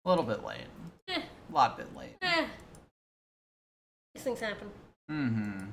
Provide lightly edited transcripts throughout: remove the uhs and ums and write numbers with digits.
A little bit late. A lot bit late. These things happen. Mm-hmm.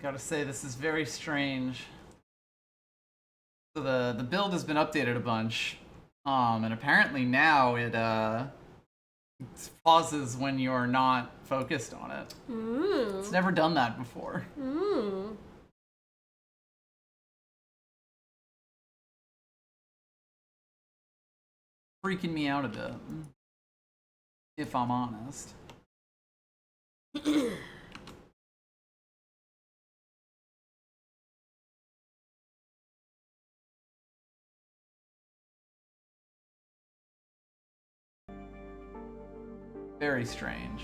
Gotta say, this is very strange. So the build has been updated a bunch, and apparently now it pauses when you're not focused on it. It's never done that before. Freaking me out a bit, if I'm honest. Very strange.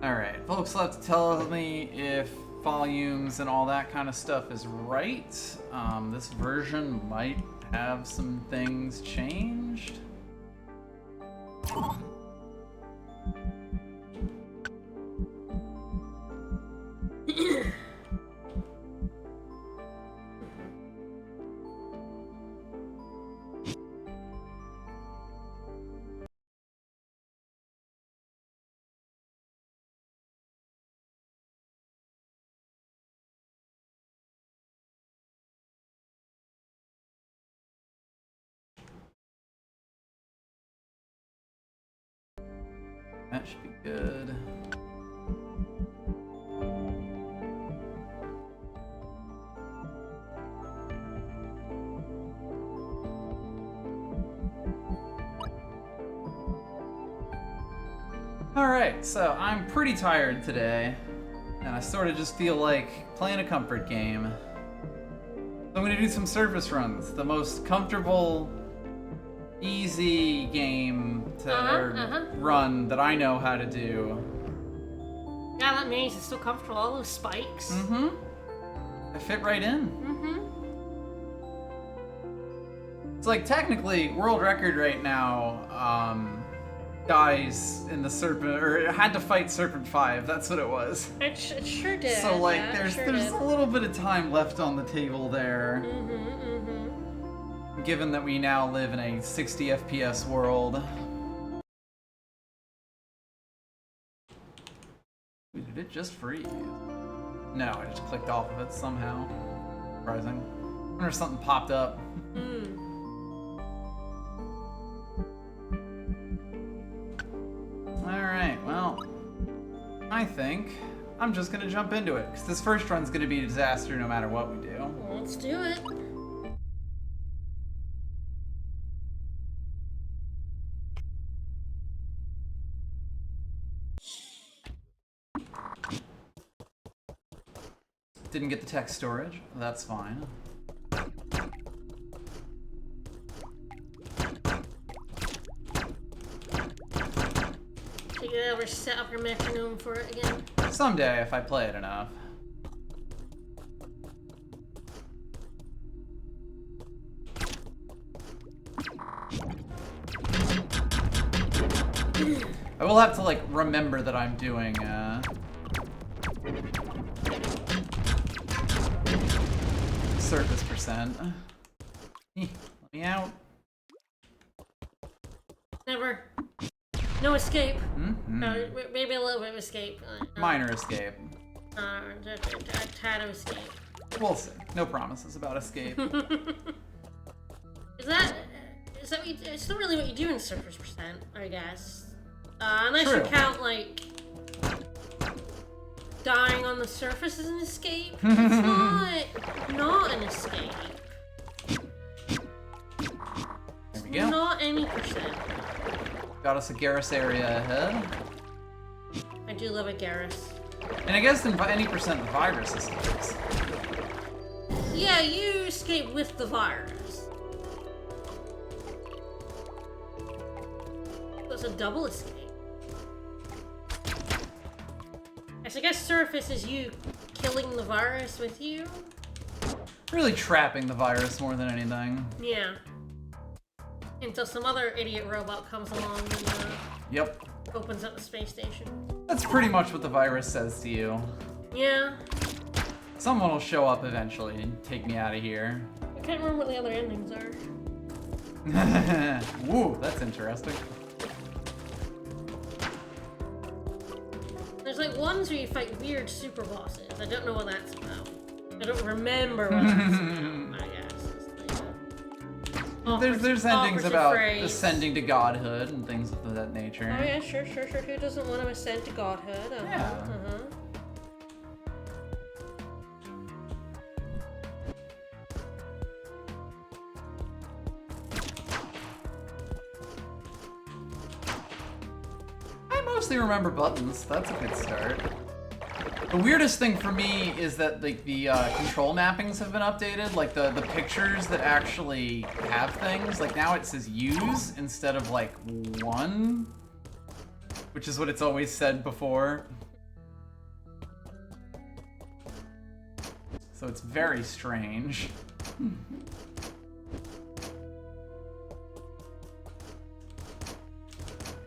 Alright, folks will have to tell me if volumes and all that kind of stuff is right. This version might have some things changed. That should be good. Alright, so I'm pretty tired today, and I sort of just feel like playing a comfort game. So I'm gonna do some surface runs, the most comfortable, easy game to run that I know how to do. Yeah, that means it's still comfortable. All those spikes. I fit right in. It's like technically world record right now. Guys in the Serpent, or had to fight Serpent 5. That's what it was. It sure did. So like, yeah, there's did. a little bit of time left on the table there. Given that we now live in a 60 FPS world. Wait, did it just freeze? No, I just clicked off of it somehow. Surprising. I wonder if something popped up. Alright, well, I think I'm just gonna jump into it, because this first run's gonna be a disaster no matter what we do. Let's do it. Didn't get the text storage. That's fine. So you ever set up your metronome for it again? Someday, if I play it enough. I will have to, like, remember that I'm doing, surface percent. Let me out. Never. No escape. Maybe a little bit of escape. Minor escape. A tad of escape. We'll see. No promises about escape. Is that what you, it's not really what you do in surface percent, I guess. Unless True. you count, like, dying on the surface as an escape. It's not an escape. There we go. Not any percent. Got us a Garrus area ahead. I do love a Garrus. And I guess in any percent the virus escapes. Yeah, you escape with the virus. So it's a double escape. I guess surface is you killing the virus with you. Really trapping the virus more than anything. Yeah. Until some other idiot robot comes along and Yep. opens up the space station. That's pretty much what the virus says to you. Yeah. Someone will show up eventually and take me out of here. I can't remember what the other endings are. Woo, that's interesting. There's like ones where you fight weird super bosses. I don't know what that's about. I don't remember what that's about, I guess. There's endings about ascending to godhood and things of that nature. Oh yeah, sure. Who doesn't want to ascend to godhood? Yeah. I mostly remember buttons. That's a good start. The weirdest thing for me is that like the control mappings have been updated. Like the pictures that actually have things. Like now it says use instead of like 1, which is what it's always said before. So it's very strange.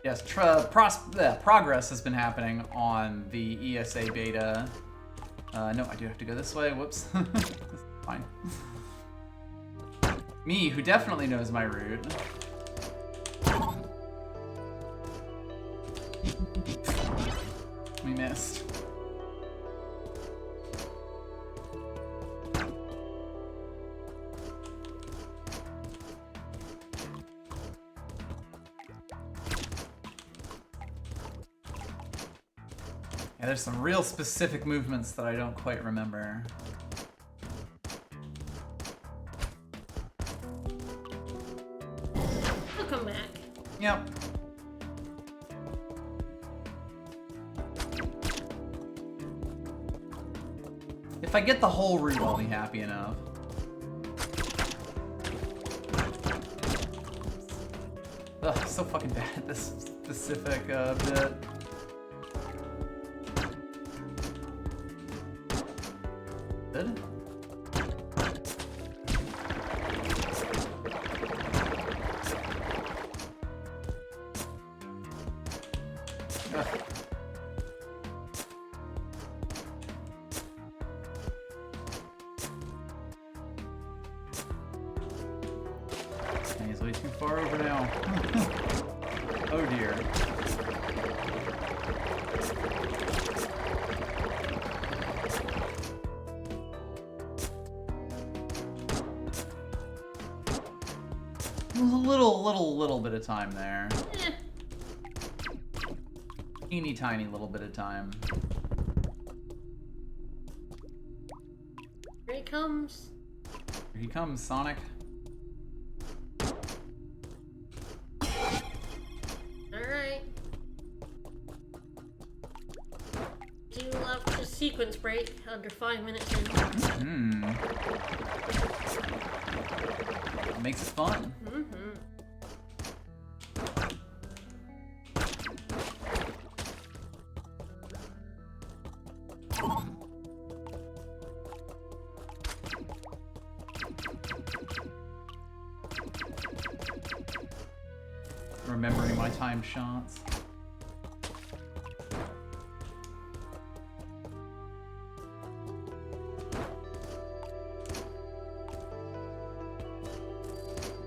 Yes, progress has been happening on the ESA beta. No, I do have to go this way. Whoops. This is fine. Me, who definitely knows my route. We missed. Yeah, there's some real specific movements that I don't quite remember. I'll come back. Yep. If I get the whole route, I'll be happy enough. Ugh, so fucking bad at this specific bit. Good. He's way too far over now. Oh dear. Little bit of time there. Teeny tiny little bit of time. Here he comes. Here he comes, Sonic. Alright. Do you love the sequence break under 5 minutes in? It makes it fun. Remembering my time shots.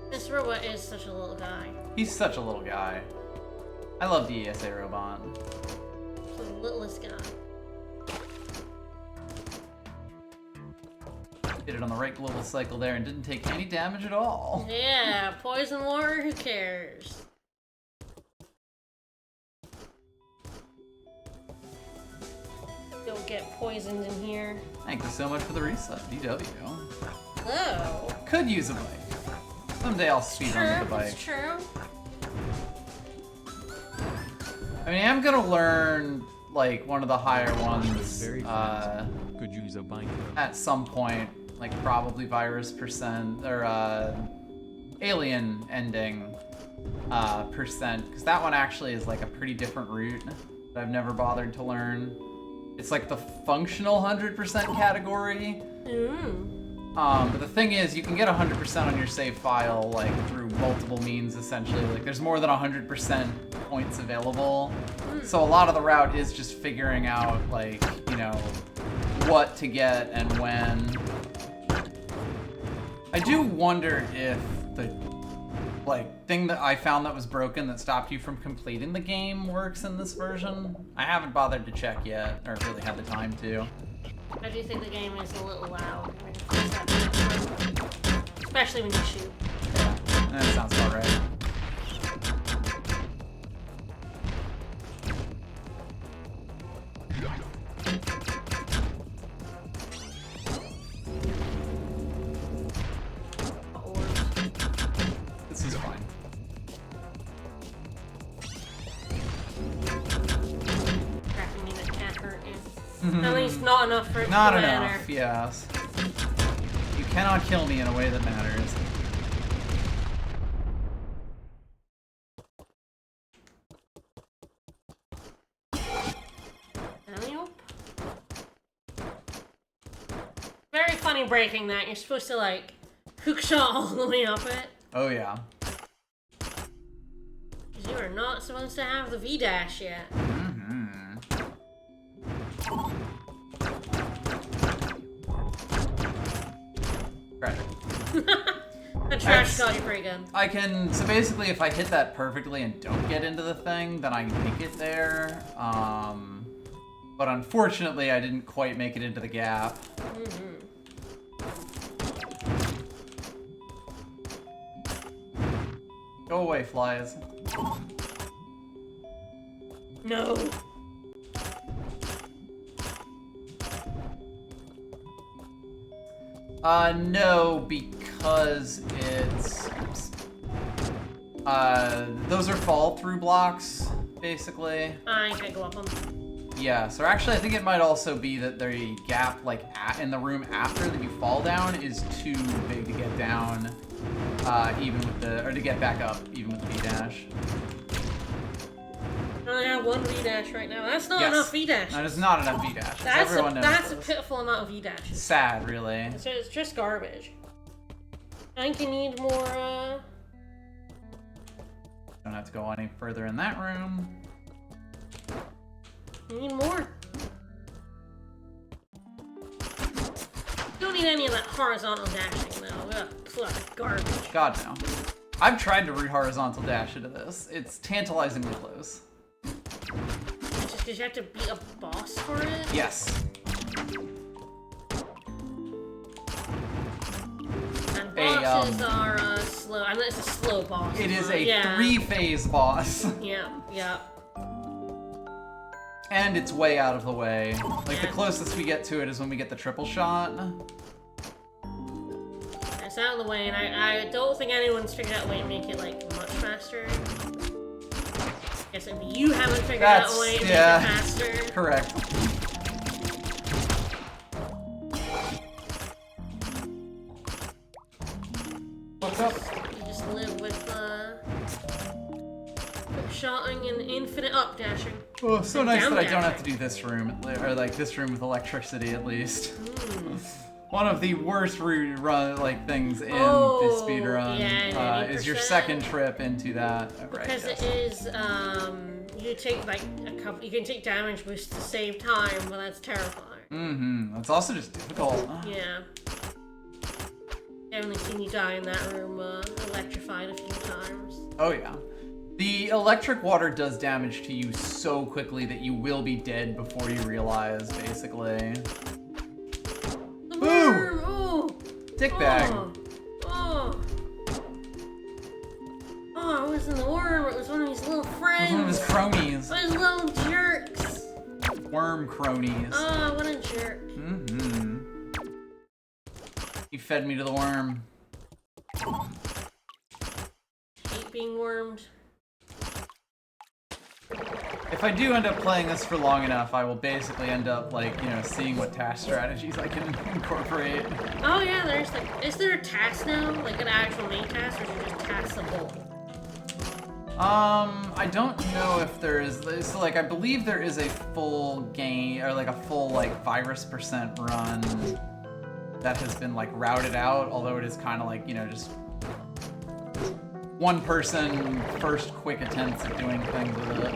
This robot is such a little guy. He's such a little guy. I love the ESA robot. The littlest guy. Did it on the right global cycle there and didn't take any damage at all. Yeah, poison water, who cares? Don't get poisoned in here. Thank you so much for the reset, DW. Oh. Could use a bike. Someday I'll speedrun with the bike. It's true. I mean, I'm gonna learn like one of the higher ones Could use a bike. at some point, like probably virus percent or alien ending percent, because that one actually is like a pretty different route that I've never bothered to learn. It's like the functional 100% category. But the thing is, you can get 100% on your save file, like, through multiple means, essentially. Like, there's more than 100% points available. So a lot of the route is just figuring out, like, you know, what to get and when. I do wonder if the, like, thing that I found that was broken that stopped you from completing the game works in this version. I haven't bothered to check yet, or really had the time to. I do think the game is a little loud. Especially when you shoot. Yeah, that sounds about right. This is fine. Cracking me that can't hurt you. At least not enough for it Not to enough, matter. yes. You cannot kill me in a way that matters. Alley-oop. Very funny breaking that. You're supposed to, like, hook shot all the way up it. Oh yeah. Because you are not supposed to have the V-dash yet. Right. The trash got you pretty good. I can, so basically if I hit that perfectly and don't get into the thing, then I make it there. But unfortunately I didn't quite make it into the gap. Go away, flies. No. No, because it's... Oops. Those are fall-through blocks, basically. I can't go up them. Yeah, so actually I think it might also be that the gap, like, in the room after that you fall down is too big to get down, even with the... or to get back up, even with the V-dash. I only have one V-dash right now. That's not Yes. enough V-dash. That is not enough V-dash. Everyone knows That's a this. pitiful amount of V-dashes. Sad, really. So it's just garbage. I think you need more, Don't have to go any further in that room. You need more. Don't need any of that horizontal dashing, though. Ugh, garbage. God, no. I've tried to re-horizontal dash into this. It's tantalizingly close. Just because you have to beat a boss for it? Yes. And bosses are slow. I mean, it's a slow boss. It is a yeah. 3-phase boss. Yeah, yeah. And it's way out of the way. Like, the Yeah. closest we get to it is when we get the triple shot. It's out of the way, and I don't think anyone's figured out a way to make it, like, much faster. I guess if you haven't figured out a way to make it faster. Correct. What's up? You just live with, shotting and infinite up dashing. Oh, so And nice down that I don't have to dashing. do this room, or like this room with electricity at least. One of the worst like things in the speedrun yeah, is your 80%. second trip into that. Because right, it is, you take like you can take damage boosts to save time, but that's terrifying. It's also just difficult. Yeah. I've only seen you die in that room, electrified a few times. Oh yeah. The electric water does damage to you so quickly that you will be dead before you realize, basically. The worm! Oh! Dickbag. Oh! Oh, it wasn't the worm, it was one of his little friends! One of his cronies. One of his little jerks! Worm cronies. Oh, what a jerk. He fed me to the worm. Hate being wormed. If I do end up playing this for long enough, I will basically end up, like, you know, seeing what task strategies I can incorporate. Oh yeah, there's like, is there a task now? Like an actual main task, or is it just task the bowl? I don't know if there is, so like I believe there is a full game, or like a full like virus % run that has been like routed out, although it is kind of like, you know, just one person first quick attempts at doing things with it.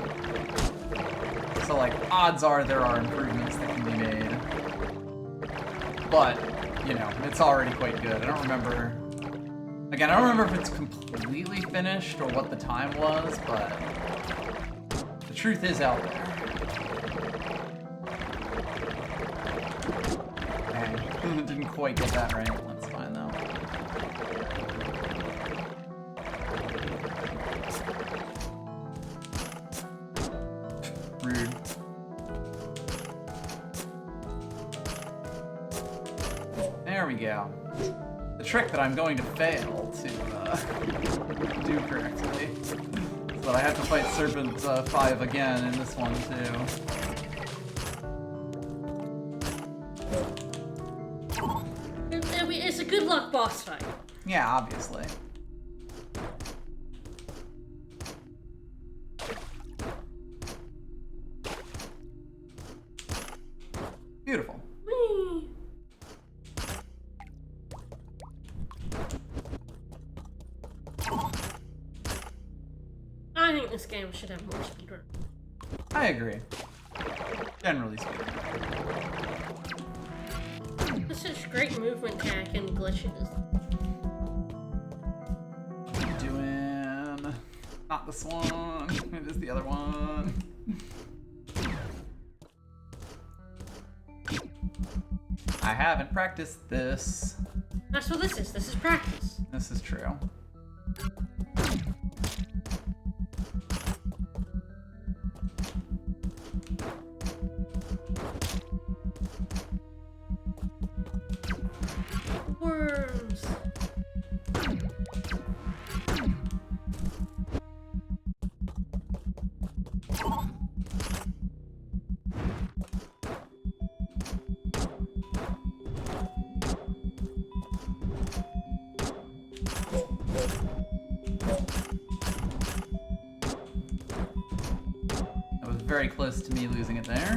So like odds are there are improvements that can be made. But, you know, it's already quite good. I don't remember, again, I don't remember if it's completely finished or what the time was, but the truth is out there. Dang, didn't quite get that right. That's fine though. Rude. There we go. The trick that I'm going to fail to do correctly. So I have to fight Serpent 5 again in this one too. It's a good luck boss fight. Yeah, obviously. Beautiful. Whee! I think this game should have more speedrun. I agree. Generally speaking. There's such great movement hack and glitches. What are you doing? Not this one. It is the other one. I haven't practiced this. That's what this is. This is practice. This is true. Worms. That was very close to me losing it there.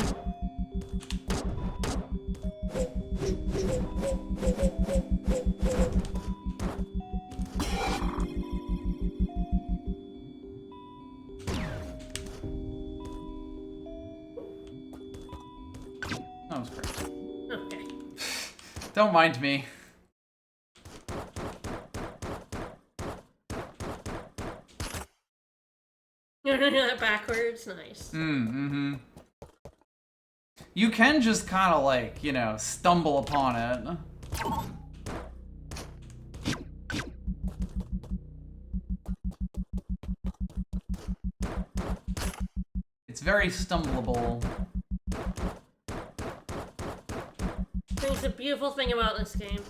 That was great. Okay. Don't mind me. You're doing that backwards? Nice. Mm-hmm. You can just kind of like, you know, stumble upon it. It's very stumbleable. I think it's a beautiful thing about this game.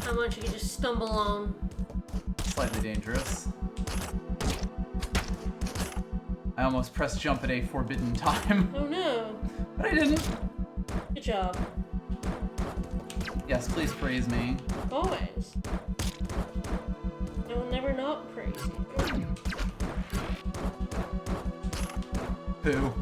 How much you can just stumble on. Slightly dangerous. I almost pressed jump at a forbidden time. Oh no. But I didn't. Good job. Yes, please praise me. Always. I will never not praise you. Pooh.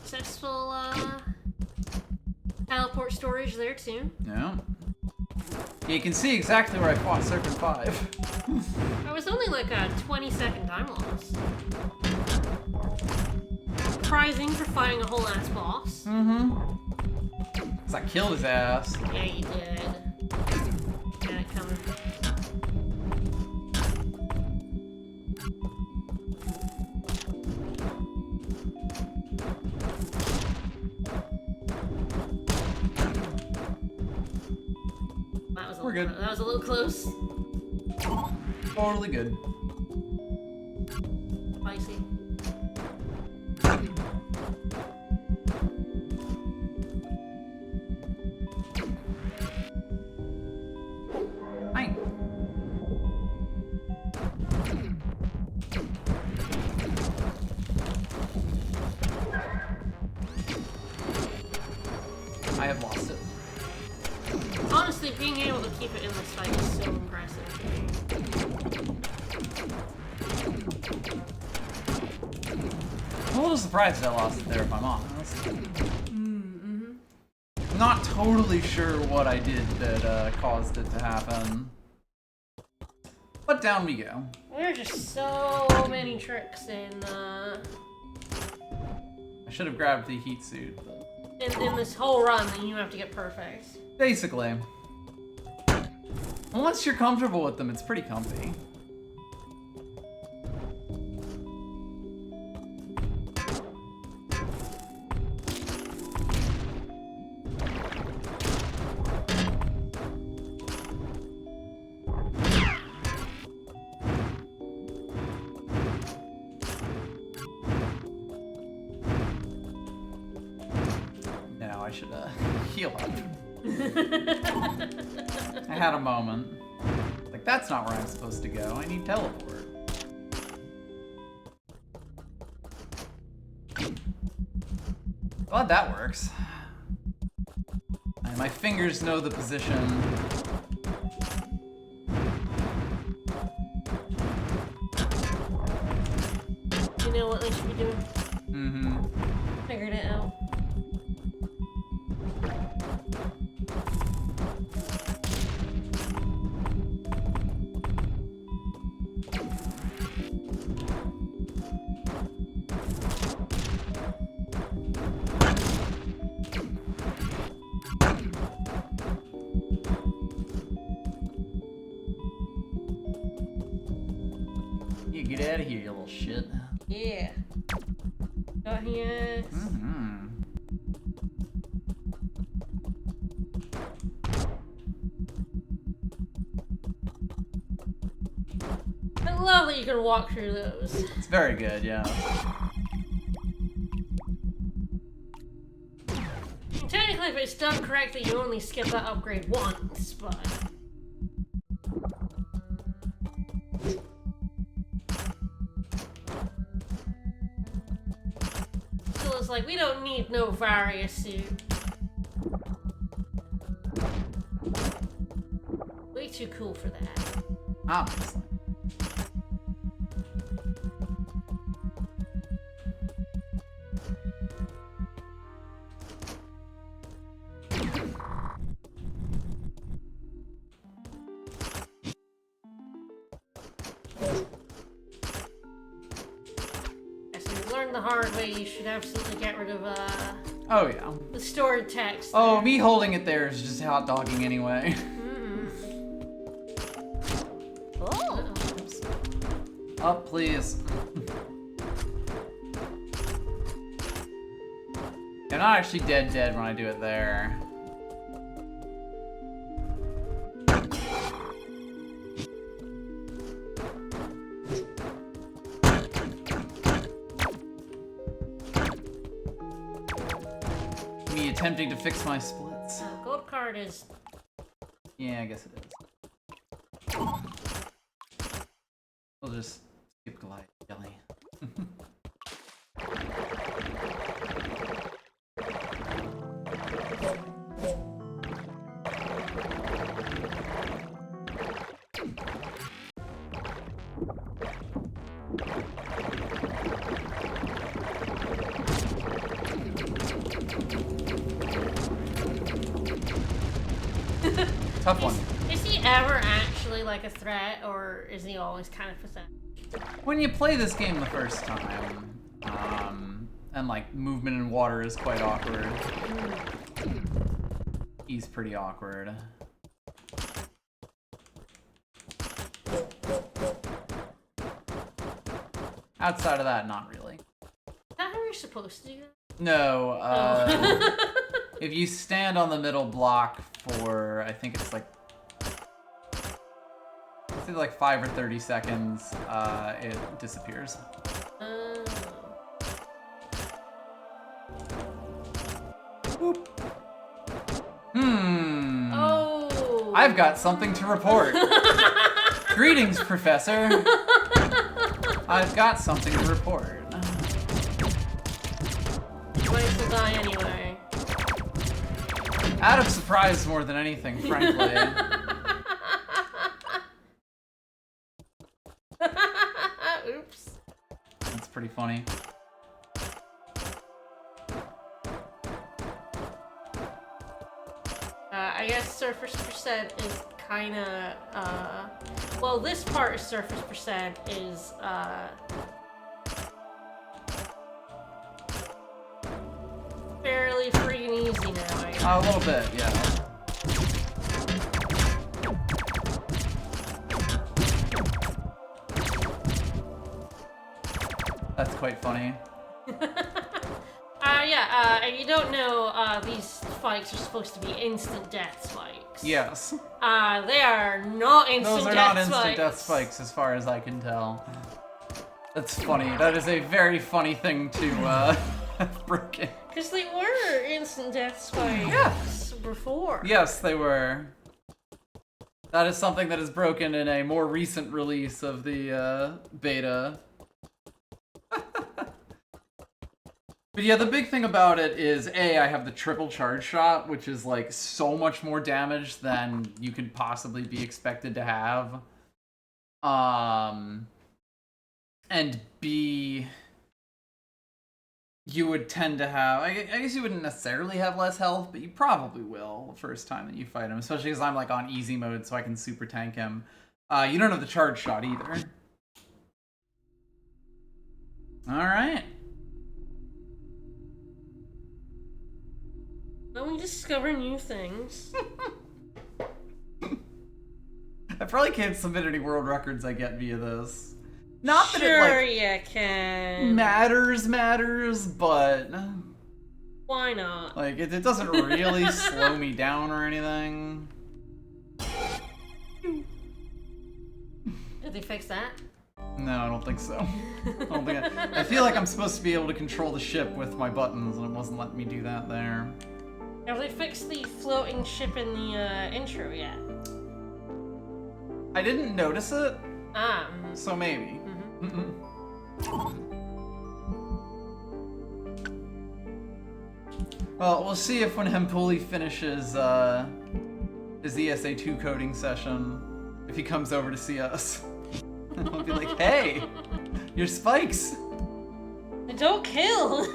Successful, teleport storage there too. Yeah. You can see exactly where I fought Serpent 5. It was only like a 20-second time loss. Surprising for fighting a whole ass boss. Mm-hmm. Because I killed his ass. Yeah, you did. Got it coming. We're good. That was a little close. Totally good. Spicy. Fine. I have lost it. Honestly, being able to keep it in this fight is so impressive. I'm a little surprised I lost it there, if I'm honest. Not totally sure what I did that caused it to happen. But down we go. There are just so many tricks in I should have grabbed the heat suit, but... in this whole run that you have to get perfect. Basically. Once you're comfortable with them, it's pretty comfy. No, I should heal up. I had a moment. Like, that's not where I'm supposed to go. I need teleport. Glad that works. And my fingers know the position. You know what they should be doing? Mm-hmm. Figured it out. You get out of here, you little shit. Yeah. Got here. Mm-hmm. I love that you can walk through those. It's very good, yeah. Technically, if it's done correctly, you only skip that upgrade once, but... Still, it's like, we don't need no Varia suit. Way too cool for that. Obviously. The hard way, you should absolutely get rid of Oh yeah. the stored text. Oh, me holding it there is just hot dogging anyway. Oh. Up, please. I'm not actually dead when I do it there. Me attempting to fix my splits. Gold card is... Yeah, I guess it is. We'll just skip Goliath Jelly. Tough one. Is he ever actually like a threat, or is he always kind of pathetic? When you play this game the first time, and like movement in water is quite awkward. He's pretty awkward. Outside of that, not really. Is that how supposed to do that? No, Oh. if you stand on the middle block for, I think it's like 5 or 30 seconds, it disappears. Boop. Oh. I've got something to report. Greetings, Professor. I've got something to report. You might as well die anyway. Out of surprise more than anything, frankly. Oops. That's pretty funny. I guess surface percent is kinda, well, this part of surface percent is, fairly freaking easy now, I guess. A little bit, yeah. That's quite funny. If you don't know, these spikes are supposed to be instant death spikes. Yes. They are not instant Those are death not instant spikes. death spikes, as far as I can tell. That's funny. That is a very funny thing to have broken. Because they were instant death spikes before. Yes, they were. That is something that is broken in a more recent release of the beta. But yeah, the big thing about it is, A, I have the triple charge shot, which is like so much more damage than you could possibly be expected to have. And B, you would tend to have, I guess you wouldn't necessarily have less health, but you probably will the first time that you fight him, especially because I'm like on easy mode, so I can super tank him. You don't have the charge shot either. Alright. Well, we discover new things. I probably can't submit any world records I get via this. Not that sure it, you can. matters, but... Why not? Like, it doesn't really slow me down or anything. Did they fix that? No, I don't think so. I feel like I'm supposed to be able to control the ship with my buttons, and it wasn't letting me do that there. Have they fixed the floating ship in the intro yet? I didn't notice it, So maybe. Well, we'll see if when Hempuli finishes his ESA2 coding session, if he comes over to see us. And I'll be like, hey, your spikes! Don't kill!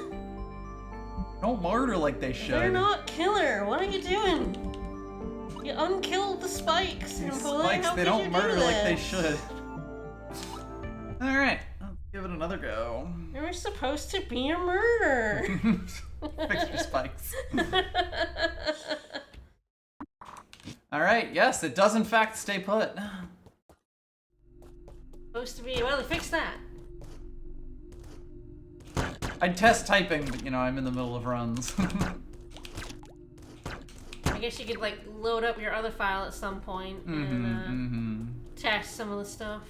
Don't murder like they should. They're not killer. What are you doing? You unkilled the spikes. These Hempuli. spikes, How they could don't you murder do like they this? should. Alright, let's give it another go. You were supposed to be a murderer. Fix your spikes. Alright, yes, it does in fact stay put. Supposed to be. Well, they fixed that. I'd test typing, but you know, I'm in the middle of runs. I guess you could like load up your other file at some point and test some of the stuff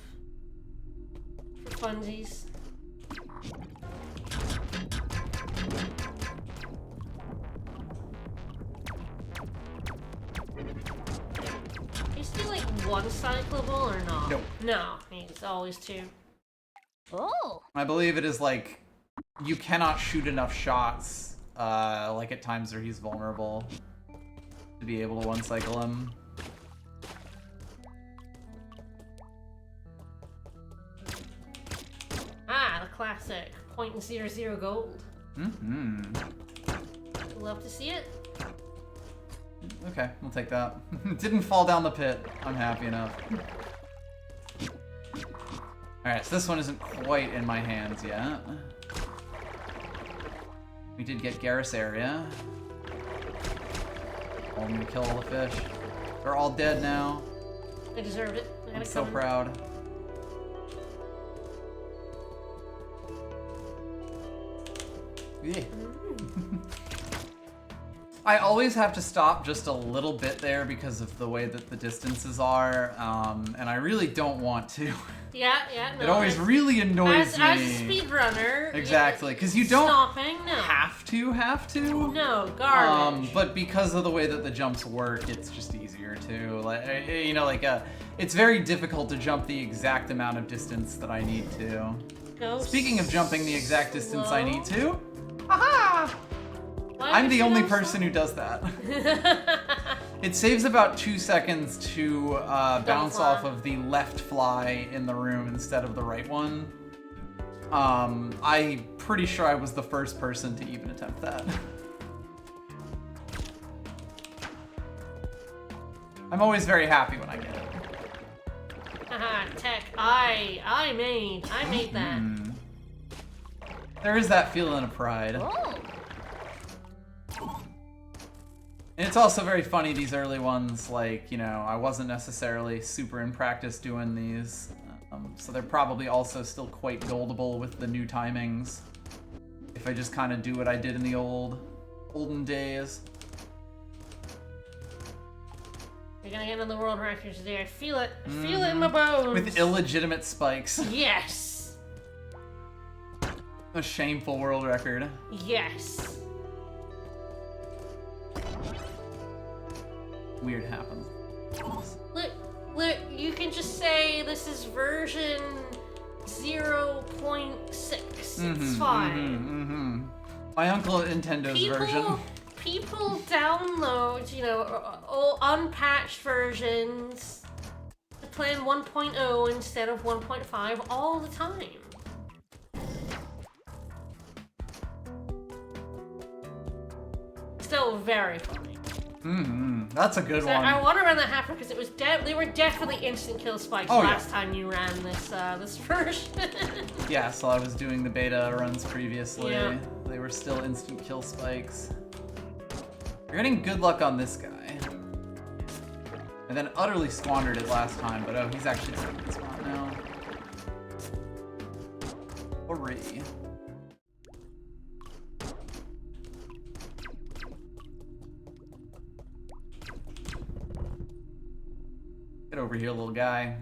for funsies. Is he like one cyclable or not? Nope. No, he's always two. Oh. I believe it is like, you cannot shoot enough shots, like at times where he's vulnerable, to be able to one-cycle him. Ah, the classic. 0.00 gold. Love to see it. Okay, we'll take that. Didn't fall down the pit. I'm happy enough. Alright, so this one isn't quite in my hands yet. We did get Garrus area. Oh, I'm gonna kill all the fish. They're all dead now. I deserved it. I I'm gotta so come. proud. Yeah. I always have to stop just a little bit there because of the way that the distances are, and I really don't want to. Yeah, no. It always really annoys me. As a speedrunner. Exactly, because you don't stopping, no. have to. No, garbage. But because of the way that the jumps work, it's just easier to. Like, you know, like, it's very difficult to jump the exact amount of distance that I need to. Speaking of jumping the exact distance I need to, haha! I'm the only person who does that. It saves about 2 seconds to bounce off of the left fly in the room instead of the right one. I'm pretty sure I was the first person to even attempt that. I'm always very happy when I get it. Haha, tech. I made that. There is that feeling of pride. Oh. And it's also very funny, these early ones, like, you know, I wasn't necessarily super in practice doing these, so they're probably also still quite goldable with the new timings, if I just kind of do what I did in the olden days. You're gonna get another world record today, I feel it. I feel it in my bones. With illegitimate spikes. Yes. A shameful world record. Yes. Weird happens. Look, you can just say this is version 0.6. It's fine. My uncle Nintendo's version. People download, you know, all unpatched versions to play in 1.0 instead of 1.5 all the time. Still very funny. That's a good one. I want to run that half because it was they were definitely instant kill spikes last time you ran this version. Yeah, so I was doing the beta runs previously. Yeah. They were still instant kill spikes. You're getting good luck on this guy. And then utterly squandered it last time, but oh, he's actually in a good spot now. Hooray. Get over here, little guy.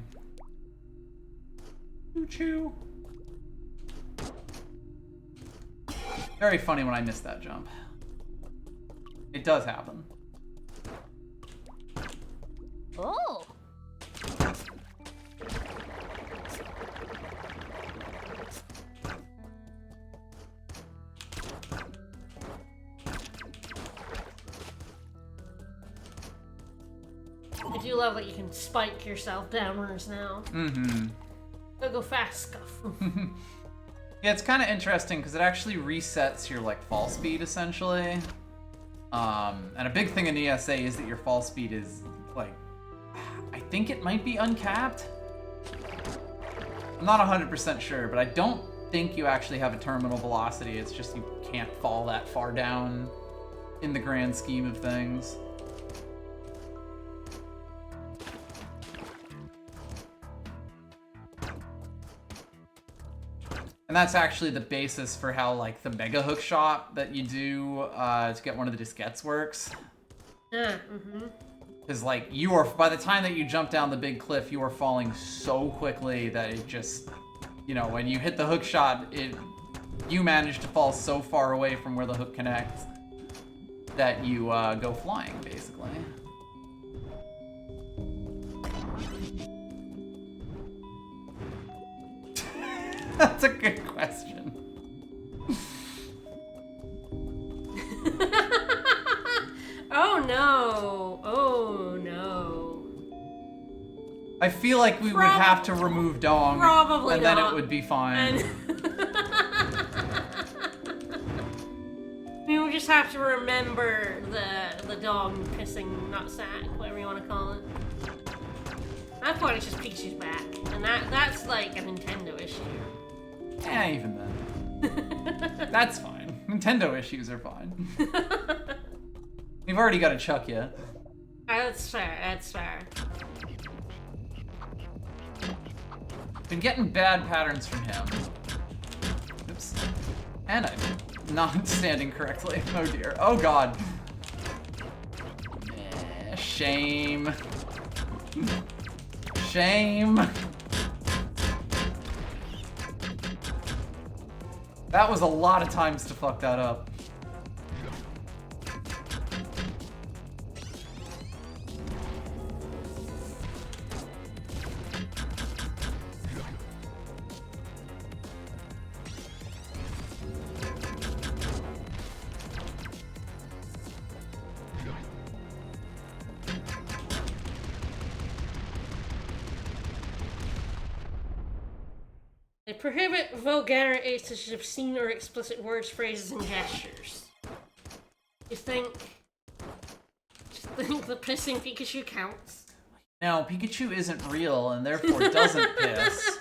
Choo-choo. Very funny when I miss that jump. It does happen. Oh. I do love that you can spike yourself downwards now. Go fast, Scuff. Yeah, it's kind of interesting because it actually resets your like fall speed essentially. And a big thing in ESA is that your fall speed is like, I think it might be uncapped. I'm not 100% sure, but I don't think you actually have a terminal velocity. It's just you can't fall that far down in the grand scheme of things. And that's actually the basis for how, like, the mega hook shot that you do to get one of the diskettes works. Because, like, you are, by the time that you jump down the big cliff, you are falling so quickly that it just, you know, when you hit the hook shot, you manage to fall so far away from where the hook connects that you go flying, basically. That's a good question. Oh no. Oh no. I feel like we would have to remove Dong. Probably and then it would be fine. We would just have to remember the dog pissing nutsack, whatever you want to call it. At that point, it's just Pikachu's back, and that's like a Nintendo issue. Yeah, even then. That's fine. Nintendo issues are fine. We've already got a Chuck yet. That's fair, that's fair. Been getting bad patterns from him. Oops. And I not standing correctly. Oh dear. Oh god. Shame. Shame. That was a lot of times to fuck that up. They prohibit vulgarities such as obscene or explicit words, phrases, and gestures. You think the pissing Pikachu counts? No, Pikachu isn't real and therefore doesn't piss.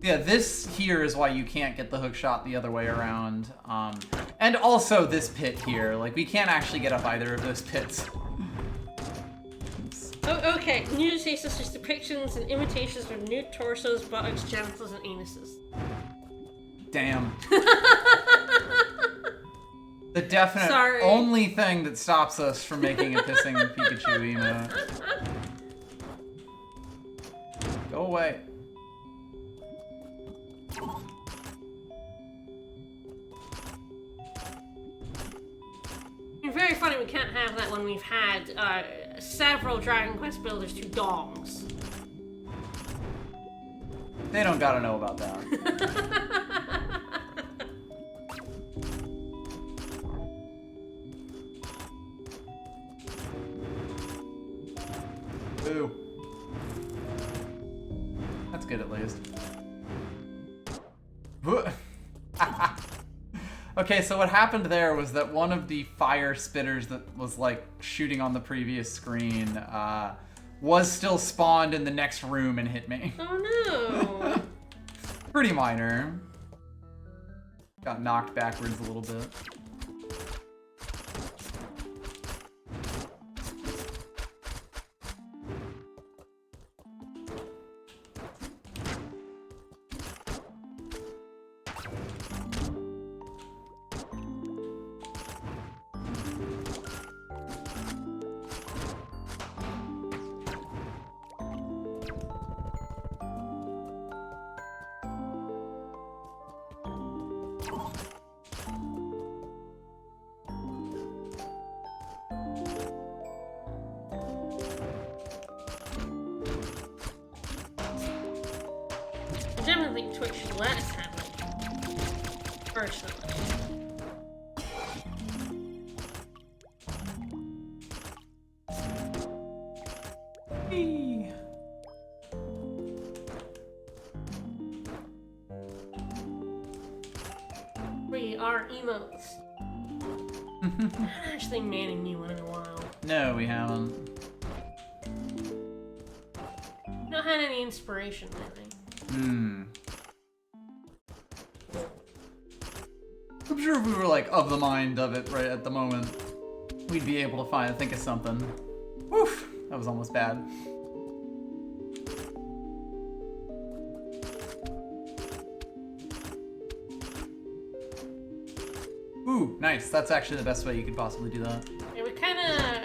Yeah, this here is why you can't get the hook shot the other way around. And also this pit here. Like, we can't actually get up either of those pits. Oh, okay. Nudity such as depictions and imitations of nude torsos, buttocks, genitals, and anuses. Damn. The definite only thing that stops us from making a pissing Pikachu emote. Go away. It's very funny we can't have that when we've had several Dragon Quest builders do dongs. They don't gotta know about that. Boo. That's good at least. Okay, so what happened there was that one of the fire spitters that was like shooting on the previous screen was still spawned in the next room and hit me. Oh no! Pretty minor. Got knocked backwards a little bit. I definitely think Twitch should let us have it. Personally. Whee. We are emotes. I'm not actually manning new one in a while. No, we haven't. Not had any inspiration lately. I'm sure if we were like of the mind of it right at the moment, we'd be able to think of something. Woof! That was almost bad. Ooh, nice. That's actually the best way you could possibly do that. Yeah, we kinda,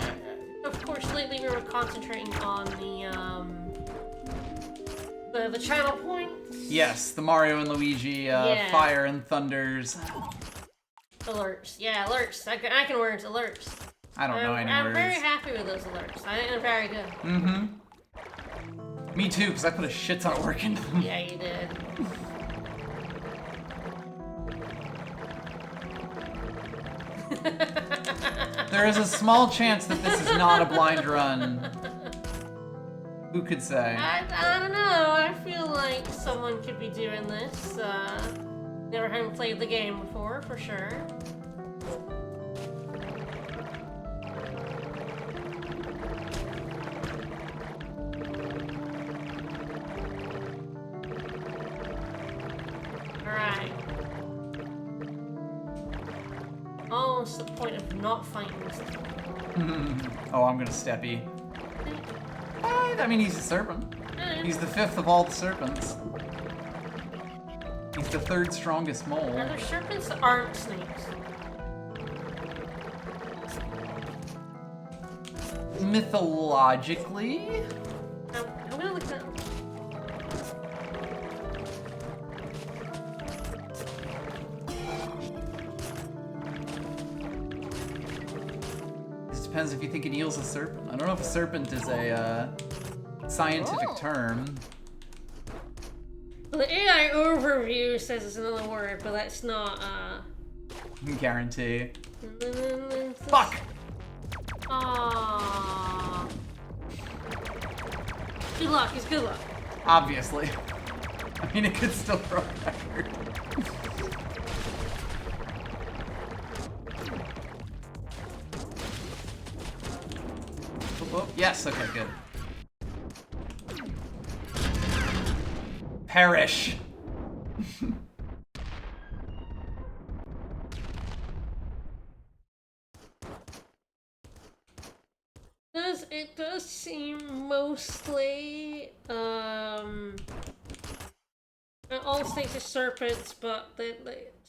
of course, lately we were concentrating on the channel points. Yes, the Mario and Luigi, Fire and Thunders. Alerts. Yeah, alerts. I can words, alerts. I don't know any I'm words. very happy with those alerts. I think they're very good. Me too, because I put a shit ton of work into them. Yeah, you did. There is a small chance that this is not a blind run. Who could say? I don't know. I feel like someone could be doing this. Never having played the game before, for sure. Alright. Almost the point of not fighting this thing. Oh, I'm gonna steppy. I mean, he's a serpent. He's the fifth of all the serpents. He's the third strongest mole. Are there serpents that aren't snakes? Mythologically? I'm gonna look that up. It depends if you think an eel's a serpent. I don't know if a serpent is a scientific Oh. term. Well, the AI overview says it's another word, but that's not, Guarantee. Fuck! Aww. Good luck, it's good luck. Obviously. I mean, it could still throw a record. Oh, yes, okay, good. Perish! It does seem mostly, all snakes are serpents, but the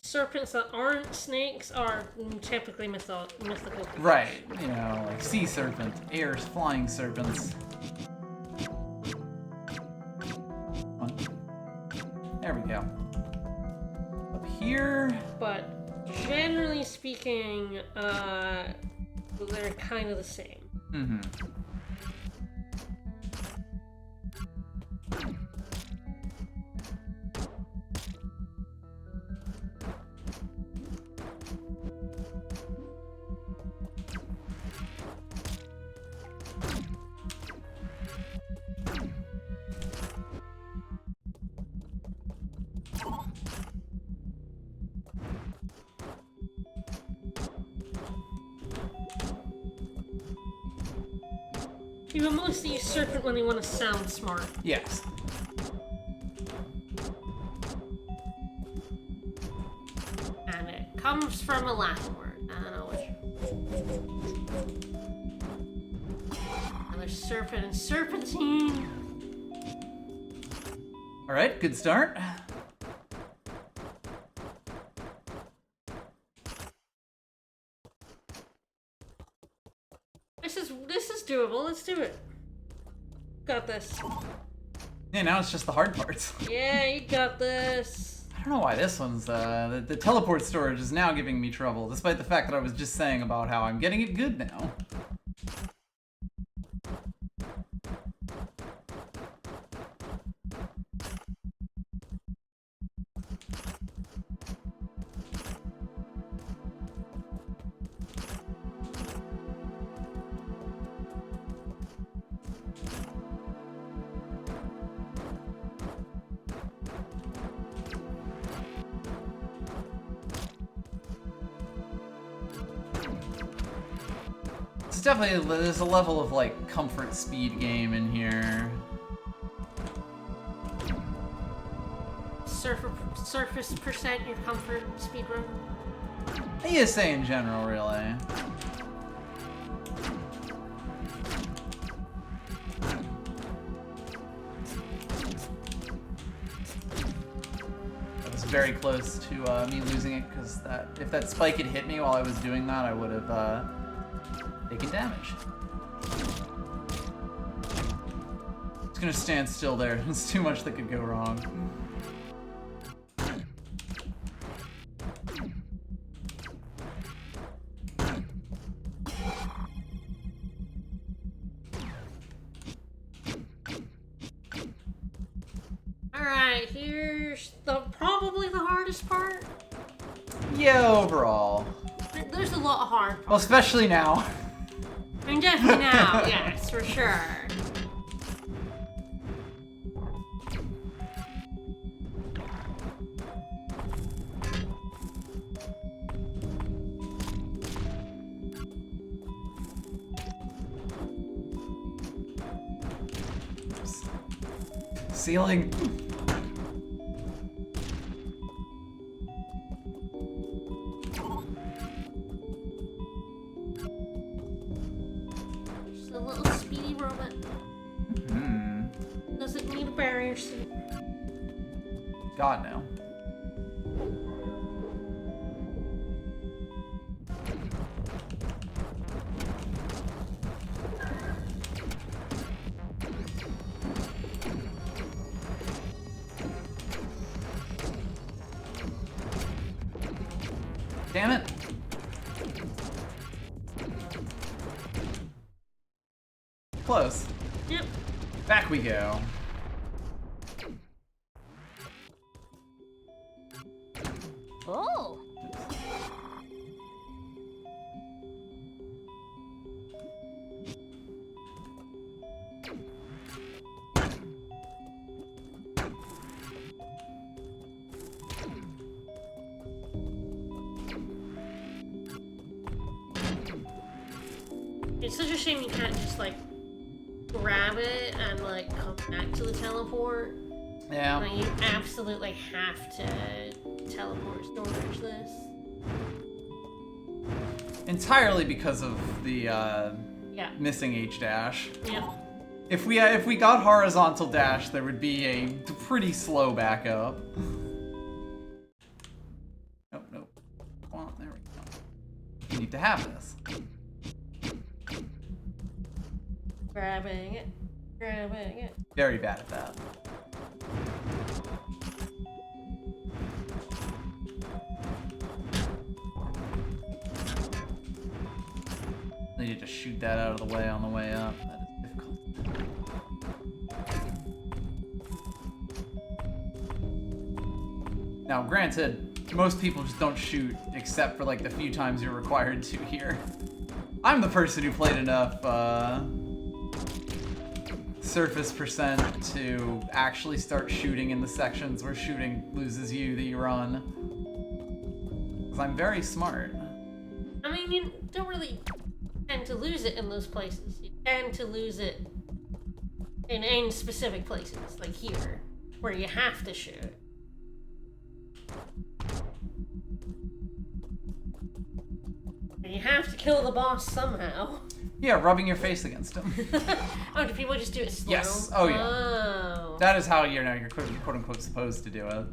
serpents that aren't snakes are typically mythical creatures. Right, you know, like sea serpent, air flying serpents. Come on. There we go. Up here. But generally speaking, they're kind of the same. Mm-hmm. People mostly use serpent when they want to sound smart. Yes. And it comes from a Latin word. I don't know which. Another serpent and serpentine. Alright, good start. This is doable. Let's do it. Got this. Yeah, now it's just the hard parts. Yeah, you got this. I don't know why this one's, the teleport storage is now giving me trouble, despite the fact that I was just saying about how I'm getting it good now. It's definitely, there's a level of, like, comfort speed game in here. Surface percent your comfort speedrun. ESA in general, really. That was very close to me losing it, because if that spike had hit me while I was doing that, I would have taken damage. It's gonna stand still there. There's too much that could go wrong. Alright, here's probably the hardest part. Yeah, overall. There's a lot of hard parts. Well, especially now. I mean, definitely now, yes, for sure. Ceiling. Just a little speedy robot. Hmm. Does it need a barrier suit? God, no. Damn it. Close. Yep. Back we go. Oh. It's such a shame you can't just like grab it and like come back to the teleport. Yeah. Like, you absolutely have to teleport storage this. Entirely because of the Yeah. missing H dash. Yeah. If we got horizontal dash, there would be a pretty slow backup. Nope, nope. Come on, there we go. You need to have this. Grabbing it. Grabbing it. Very bad at that. Need to just shoot that out of the way on the way up. That is difficult. Now, granted, most people just don't shoot except for like the few times you're required to here. I'm the person who played enough surface percent to actually start shooting in the sections where shooting loses you that you run. Because I'm very smart. I mean, you don't really tend to lose it in those places. You tend to lose it in specific places, like here, where you have to shoot. And you have to kill the boss somehow. Yeah, rubbing your face against him. Oh, do people just do it slow? Yes. Oh, yeah. Oh. That is how you're quote unquote supposed to do it.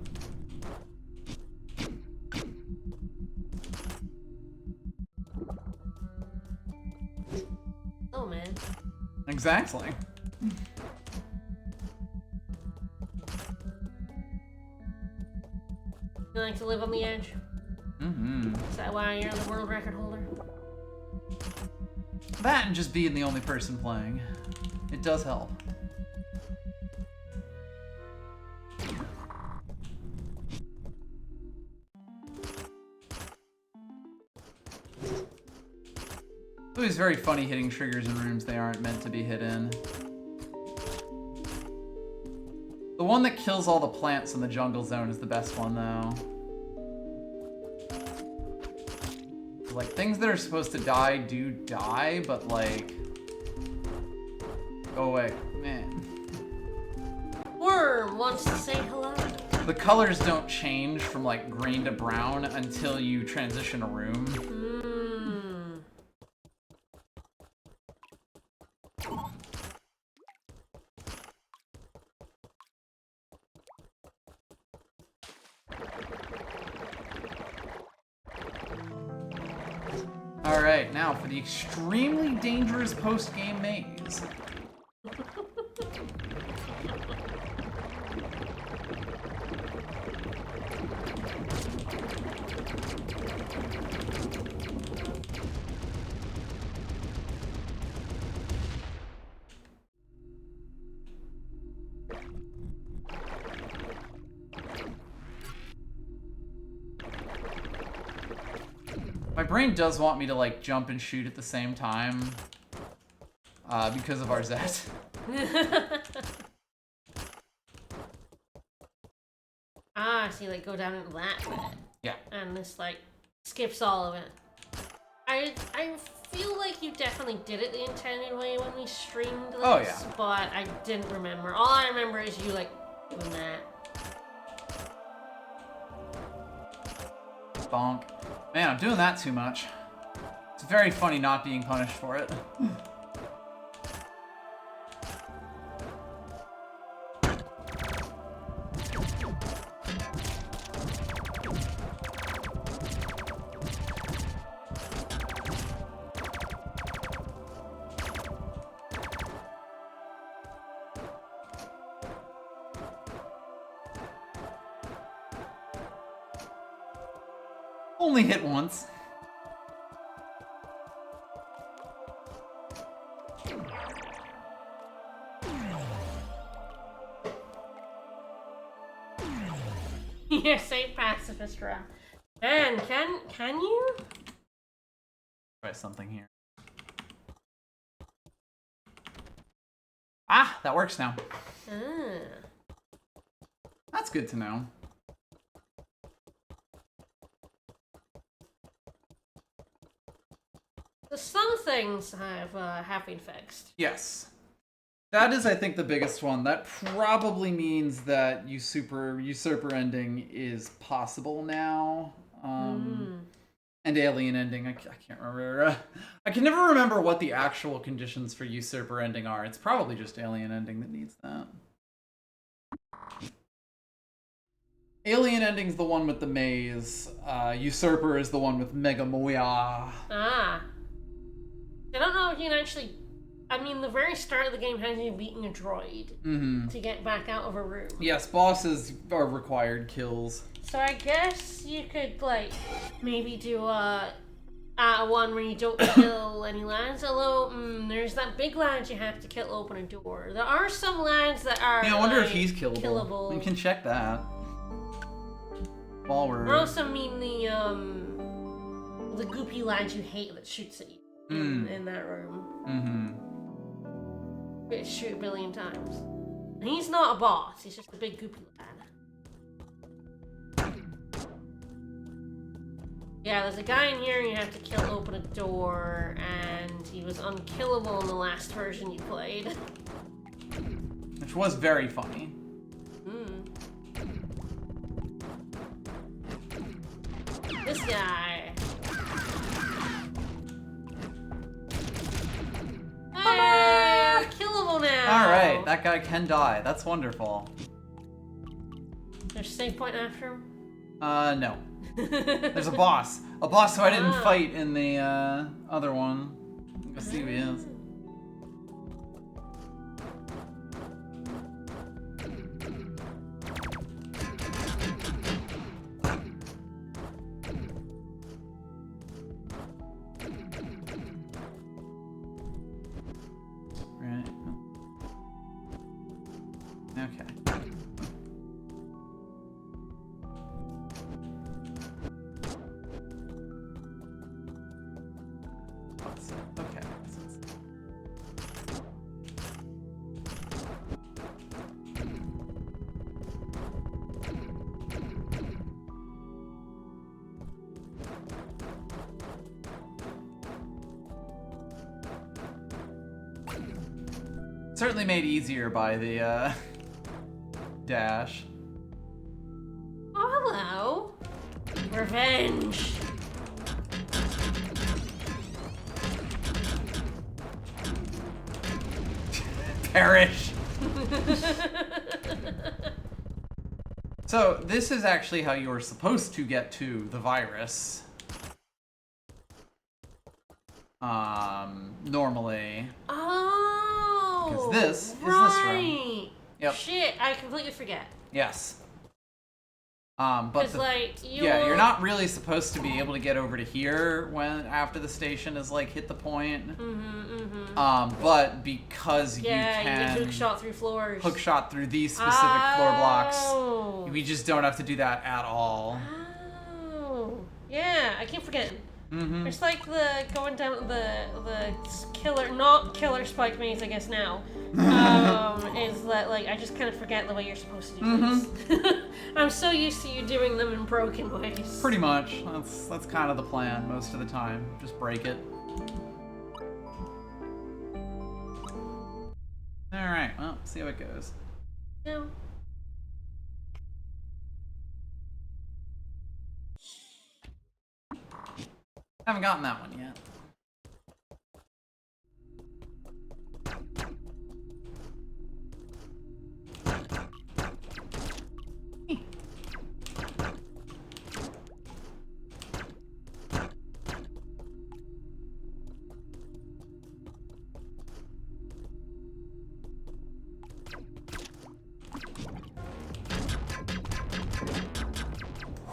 Oh, man. Exactly. You like to live on the edge? Mm-hmm. Is that why you're the world record holder? That and just being the only person playing. It does help. It's always very funny hitting triggers in rooms they aren't meant to be hit in. The one that kills all the plants in the jungle zone is the best one, though. Like, things that are supposed to die do die, but like... Go away. Man. Worm wants to say hello. The colors don't change from like green to brown until you transition a room. Alright, now for the extremely dangerous post-game maze. My brain does want me to like jump and shoot at the same time because of our Zet. Ah, so you like go down into that bit. Yeah. And this like skips all of it. I feel like you definitely did it the intended way when we streamed this. Oh, yeah. But I didn't remember. All I remember is you like doing that. Bonk. Man, I'm doing that too much. It's very funny not being punished for it. Only hit once. You're safe pacifist, Rob. Man, can you? Try something here. Ah, that works now. That's good to know. Some things have been fixed. Yes. That is, I think, the biggest one. That probably means that usurper ending is possible now. And alien ending. I can't remember. I can never remember what the actual conditions for usurper ending are. It's probably just alien ending that needs that. Alien ending's the one with the maze. Usurper is the one with Mega Moya. Ah. I don't know if you can actually... I mean, the very start of the game has you beating a droid to get back out of a room. Yes, bosses are required kills. So I guess you could, like, maybe do a one where you don't kill any lads. Although, there's that big lad you have to kill open a door. There are some lads that are, Yeah, I wonder like, if he's killable. We can check that. While we're... I also mean the goopy lad you hate that shoots at you in that room. Get shoot a billion times. And he's not a boss, he's just a big goopy lad. Yeah, there's a guy in here you have to kill open a door, and he was unkillable in the last version you played. Which was very funny. This guy. Hey, killable now! Alright, that guy can die. That's wonderful. There's a save point after him? No. There's a boss. A boss who I didn't fight in the other one. Let's see who he is. Right. Okay. Okay. Certainly made easier by the dash. Oh, hello. Revenge. Perish. So this is actually how you were supposed to get to the virus. Normally. Oh. Because this is this room. Yep. Shit, I completely forget. Yes. But you're not really supposed to be able to get over to here after the station is like hit the point. But because you can hook shot through floors. Hook shot through these specific floor blocks. We just don't have to do that at all. Oh. Yeah, I keep forgetting. It's like the going down the killer, not killer spike maze, I guess now. Is that like I just kind of forget the way you're supposed to do this. I'm so used to you doing them in broken ways. Pretty much. That's kind of the plan most of the time. Just break it. All right. Well, see how it goes. No. Haven't gotten that one yet.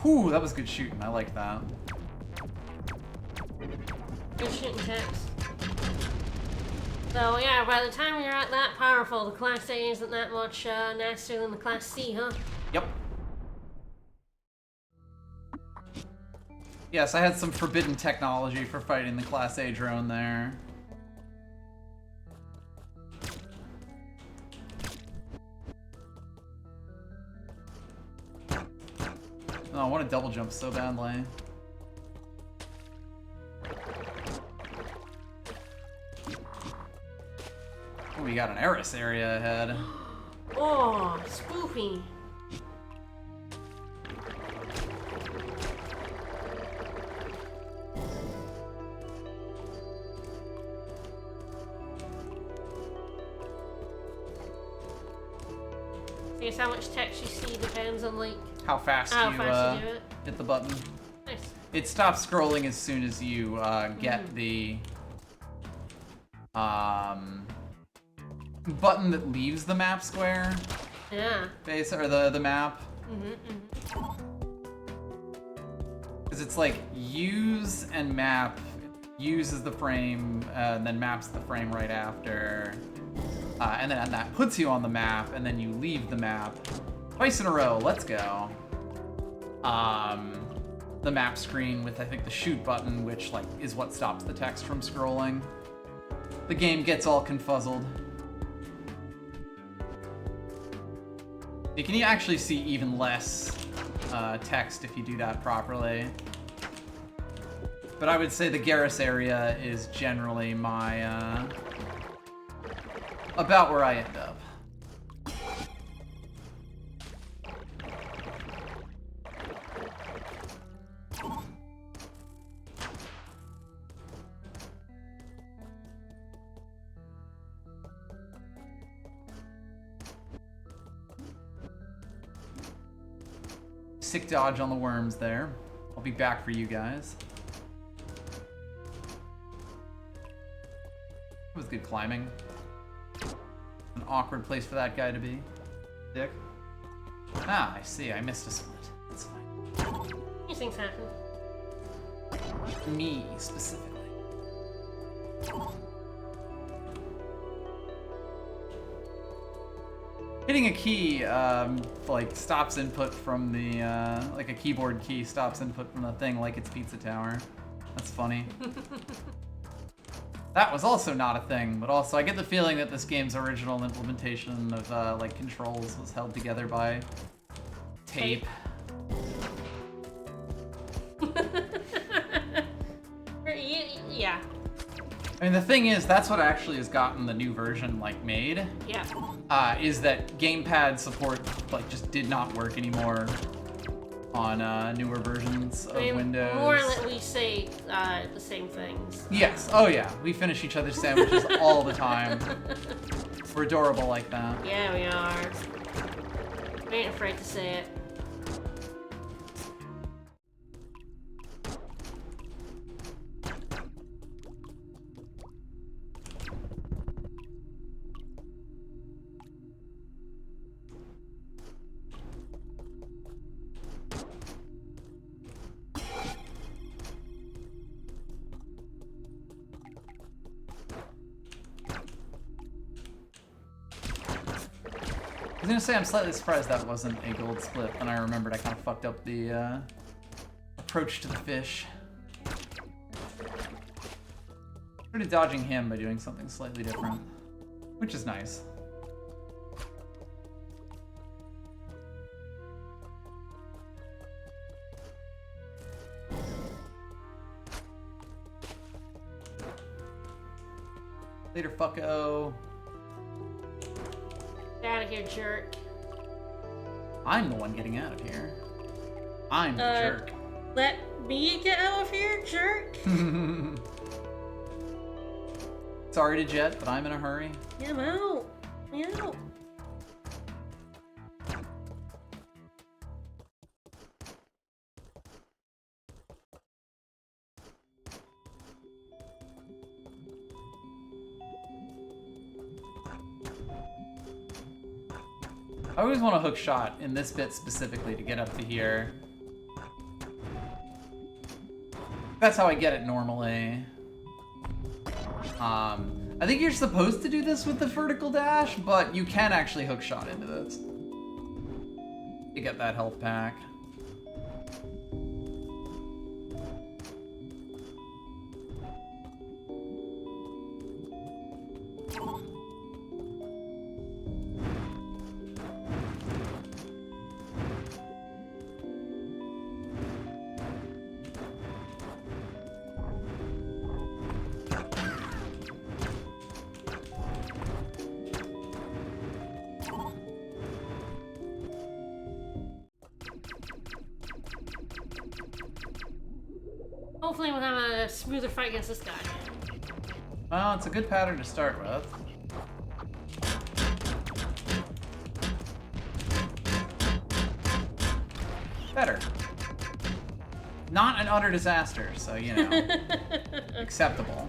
Whew, that was good shooting. I like that. Good shooting tips. So yeah, by the time you're at that powerful, the Class A isn't that much nastier than the Class C, huh? Yep. Yes, I had some forbidden technology for fighting the Class A drone there. Oh, I want to double jump so badly. Oh, we got an Eris area ahead. Oh, spoofy. I guess how much text you see depends on like How fast how you fast you do it. hit the button. Nice. It stops scrolling as soon as you get the button that leaves the map square. Yeah. Base or the map. Because it's like use and map. Uses the frame and then maps the frame right after. And then that puts you on the map, and then you leave the map. Twice in a row, let's go. The map screen with, I think, the shoot button, which like is what stops the text from scrolling. The game gets all confuzzled. You can actually see even less text if you do that properly. But I would say the Garrus area is generally my about where I end up. Sick dodge on the worms there. I'll be back for you guys. It was good climbing. An awkward place for that guy to be. Dick. Ah, I see. I missed a split. That's fine. These things happen. Me, specifically. Hitting a key, like, stops input from the, like a keyboard key stops input from the thing like it's Pizza Tower. That's funny. That was also not a thing, but also I get the feeling that this game's original implementation of, like, controls was held together by tape. Yeah. I mean, the thing is, that's what actually has gotten the new version, like, made. Yeah. Is that gamepad support, like, just did not work anymore on newer versions of Windows. More that we say the same things. Yes. Oh, yeah. We finish each other's sandwiches all the time. We're adorable like that. Yeah, we are. We ain't afraid to say it. I was gonna say I'm slightly surprised that wasn't a gold split, and I remembered I kind of fucked up the approach to the fish. Started dodging him by doing something slightly different, which is nice. Later, fucko. Get out of here, jerk. I'm the one getting out of here. I'm the jerk. Let me get out of here, jerk. Sorry to Jet, but I'm in a hurry. Yeah, I'm out. I'm out. I always want a hook shot in this bit specifically to get up to here. That's how I get it normally. I think you're supposed to do this with the vertical dash, but you can actually hook shot into this to get that health pack. Hopefully we'll have a smoother fight against this guy. Well, it's a good pattern to start with. Better. Not an utter disaster, so, you know, acceptable.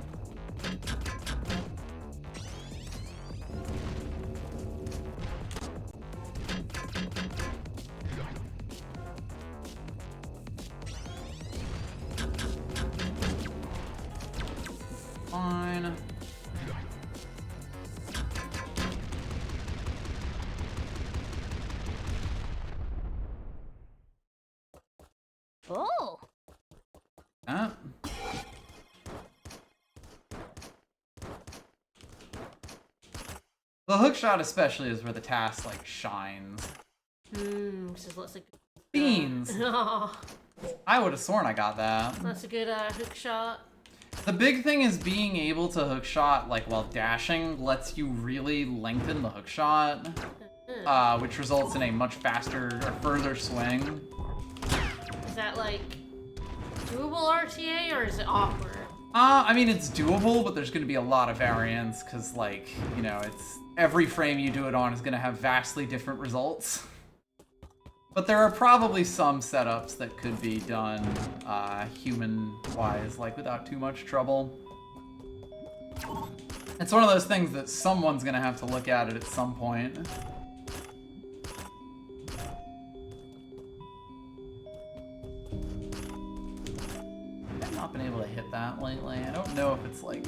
Fine. Oh. The hook shot especially is where the task like shines. This is lots of Beans. Oh, I would have sworn I got that. that's a good hook shot. The big thing is being able to hook shot like while dashing lets you really lengthen the hook shot, which results in a much faster or further swing. Is that like doable RTA or is it awkward? I mean, it's doable, but there's going to be a lot of variance because, like, you know, it's every frame you do it on is going to have vastly different results. But there are probably some setups that could be done human-wise, like, without too much trouble. It's one of those things that someone's going to have to look at it at some point. I've not been able to hit that lately. I don't know if it's, like,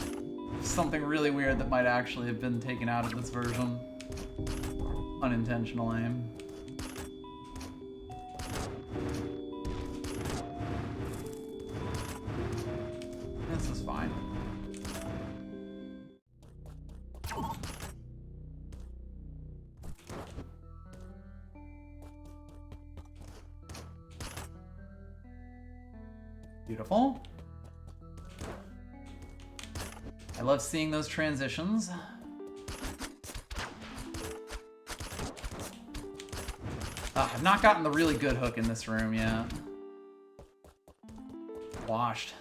something really weird that might actually have been taken out of this version unintentionally. This is fine. Beautiful. I love seeing those transitions. I've not gotten the really good hook in this room yet. Washed.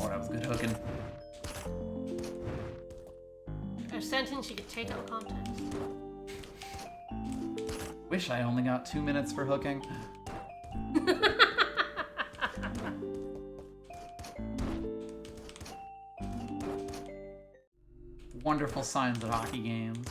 Oh, that was good hooking. A sentence you could take out of context. Wish I only got 2 minutes for hooking. Wonderful signs of hockey games.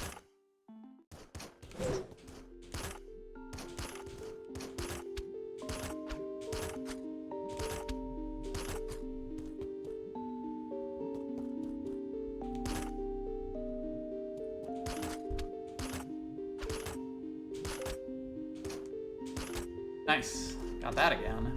Nice. Got that again.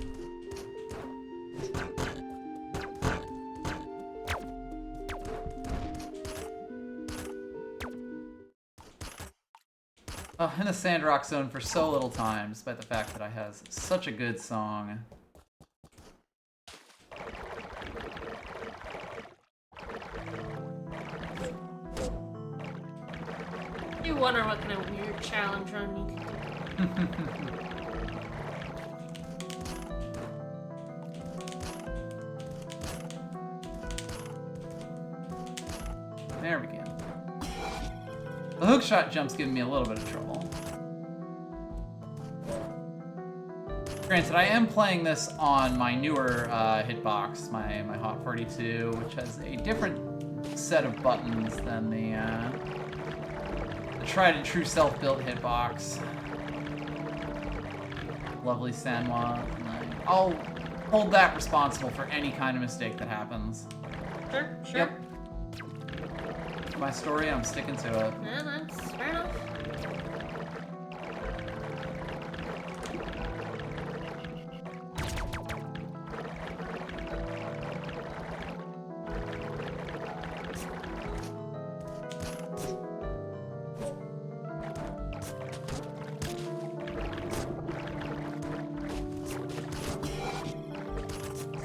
In the Sandrock Zone for so little time, despite the fact that I has such a good song. You wonder what kind of weird challenge run you could do. There we go. The hookshot jump's giving me a little bit of trouble. Granted, I am playing this on my newer hitbox, my Hot 42, which has a different set of buttons than the tried and true self-built hitbox. Lovely Sanwa. I'll hold that responsible for any kind of mistake that happens. Sure, sure. Yep. My story, I'm sticking to it. Yeah, that's fair enough.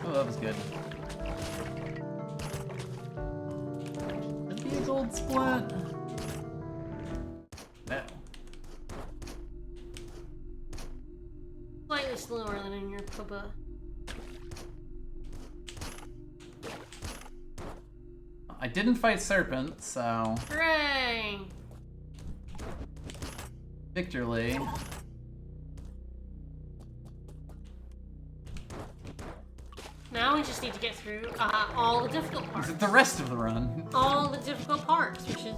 Oh, that was good. Could be a gold split. No. Slightly slower than in your Kuba. I didn't fight Serpent, so Hooray! victorly. Now we just need to get through all the difficult parts. The rest of the run. All the difficult parts, which is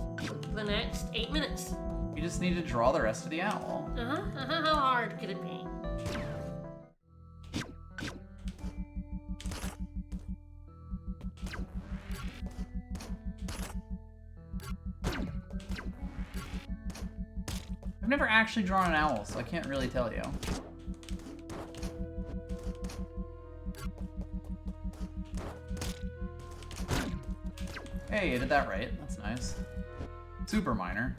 the next 8 minutes. You just need to draw the rest of the owl. How hard could it be? I've never actually drawn an owl, so I can't really tell you. Hey, you did that right. That's nice. Super minor.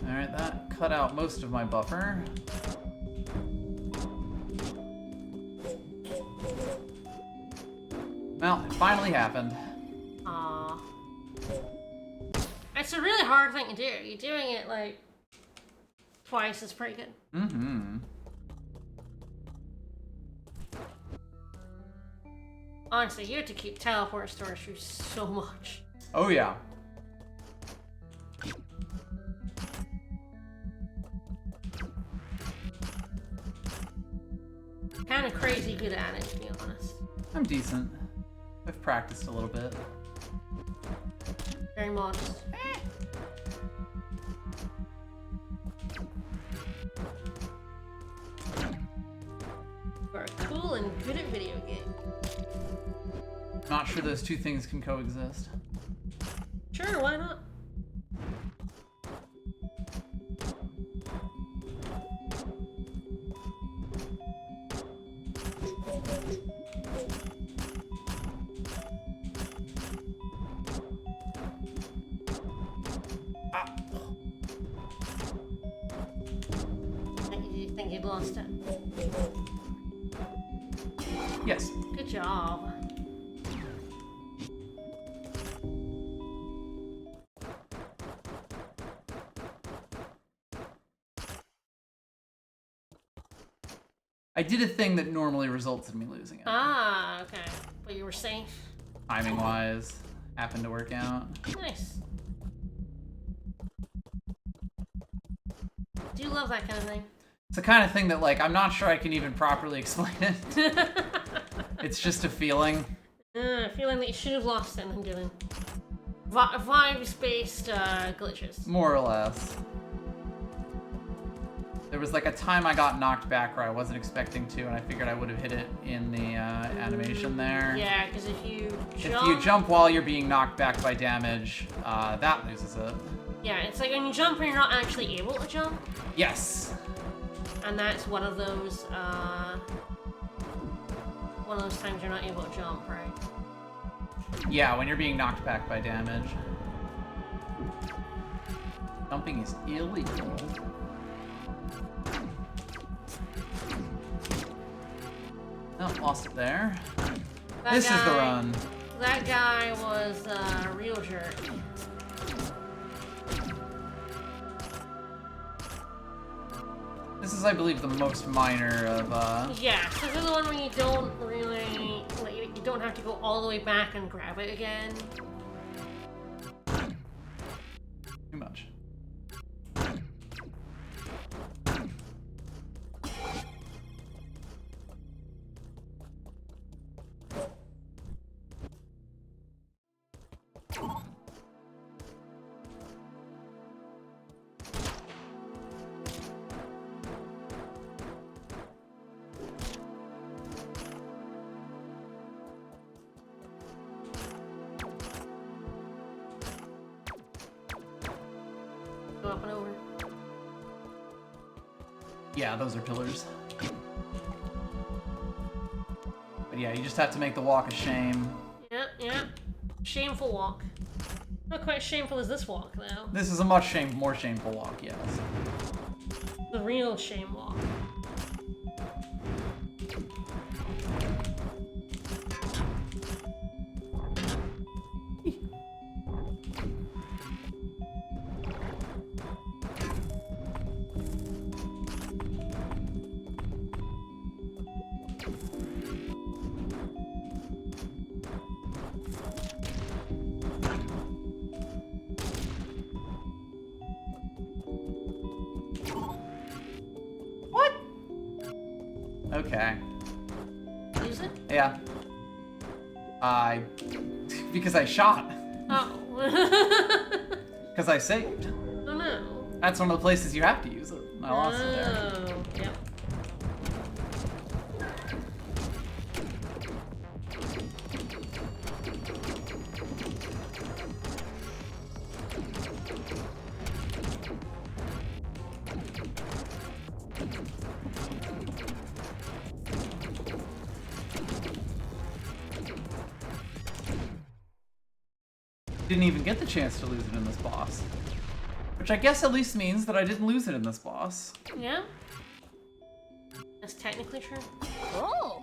Alright, that cut out most of my buffer. Well, it finally happened. Aww. It's a really hard thing to do. You're doing it like twice is pretty good. Mm-hmm. Honestly, you have to keep teleport storage through so much. Oh yeah. Kind of crazy good at it, to be honest. I'm decent. I've practiced a little bit. Very modest. You're cool and good at video games. Not sure those two things can coexist. Sure, why not? You think you'd lost it? Yes. Good job. I did a thing that normally results in me losing it. Ah, okay. But you were safe. Timing-wise, happened to work out. Nice. Do love that kind of thing. It's the kind of thing that, like, I'm not sure I can even properly explain it. It's just a feeling. Feeling that you should have lost it and didn't. Vibes-based glitches. More or less. There was like a time I got knocked back where I wasn't expecting to, and I figured I would have hit it in the animation there. Yeah, because if you jump while you're being knocked back by damage, that loses it. Yeah, it's like when you jump and you're not actually able to jump. Yes. And that's one of those times you're not able to jump, right? Yeah, when you're being knocked back by damage. Jumping is illegal. Oh, lost it there. This is the run. That guy was a real jerk. This is, I believe, the most minor of, Yeah, this is the one where you don't really, like, you don't have to go all the way back and grab it again. Too much. Go up and over. Yeah, those are pillars. But yeah, you just have to make the walk a shame. Yeah, yeah. Shameful walk. Not quite as shameful as this walk, though. This is a much more shameful walk, yes. The real shame walk. What? Okay. Use it? Yeah. Because I shot. Oh. Because I saved. Oh no. That's one of the places you have to use it. I lost it there. Oh, yep. Didn't even get the chance to lose it in this boss. Which I guess at least means that I didn't lose it in this boss. Yeah? That's technically true. Oh.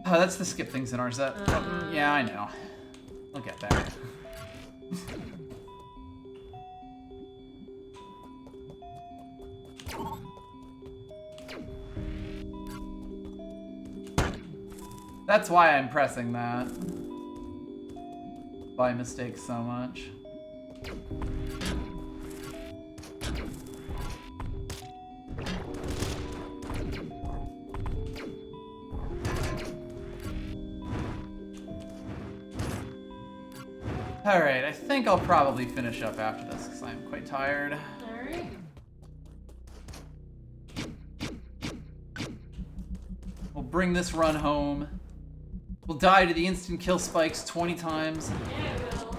Oh, that's the skip things in our set. Yeah, I know. We'll get there. That's why I'm pressing that. By mistake so much. Alright, I think I'll probably finish up after this because I'm quite tired. Alright. We'll bring this run home. We'll die to the instant kill spikes 20 times. Yeah, we will.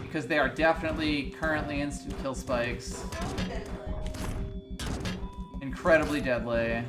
Because they are definitely currently instant kill spikes. Incredibly deadly.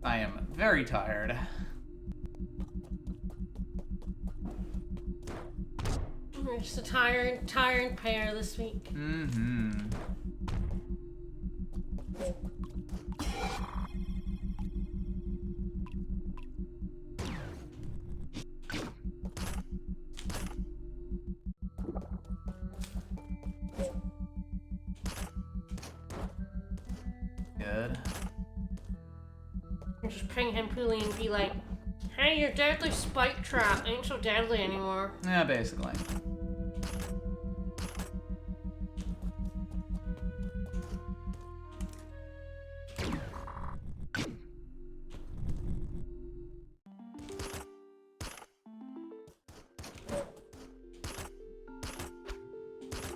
I am very tired. We're just a tired pair this week. Mm-hmm. Good. Just ping him Pooley and be like, hey, your deadly spike trap ain't so deadly anymore. Yeah, basically.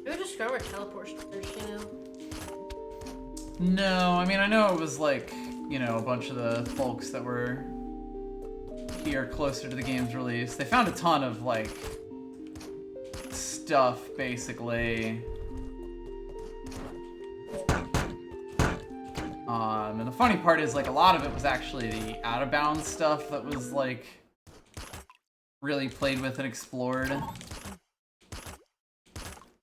Good discover teleports first, you know? No, I mean, I know it was like, you know, a bunch of the folks that were here closer to the game's release. They found a ton of, like, stuff, basically. And the funny part is, like, a lot of it was actually the out-of-bounds stuff that was, like, really played with and explored.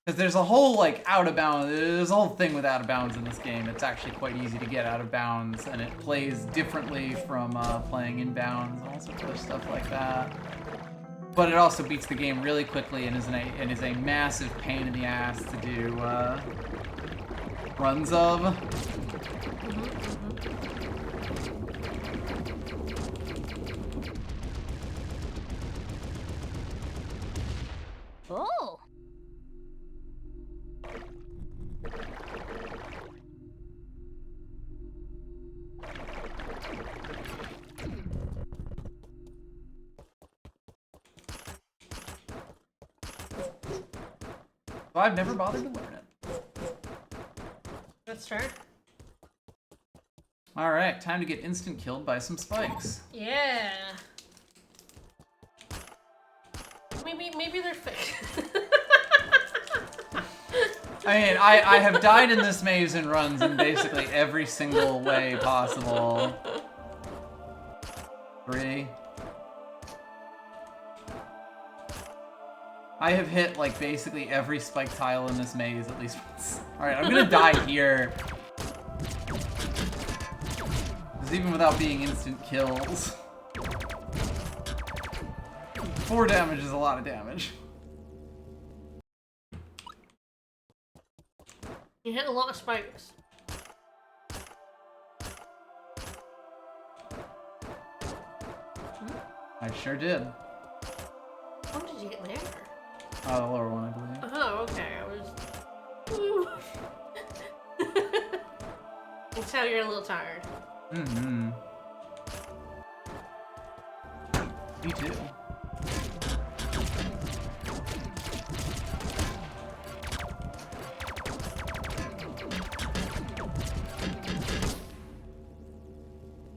Because there's a whole, like, out-of-bounds, there's a whole thing with out-of-bounds in this game. It's actually quite easy to get out-of-bounds, and it plays differently from playing in-bounds, and all sorts of stuff like that. But it also beats the game really quickly and is a massive pain in the ass to do runs of. Oh. But I've never bothered to learn it. That's fair. Alright, time to get instant killed by some spikes. Yeah. Maybe they're fake. I mean, I have died in this maze in runs in basically every single way possible. 3. I have hit, like, basically every spike tile in this maze at least once. Alright, I'm gonna die here. Because even without being instant kills, 4 damage is a lot of damage. You hit a lot of spikes. I sure did. How did you get there? Oh, the lower one, I believe. Oh, okay. I was. I can tell you're a little tired. Mm-hmm. Me too.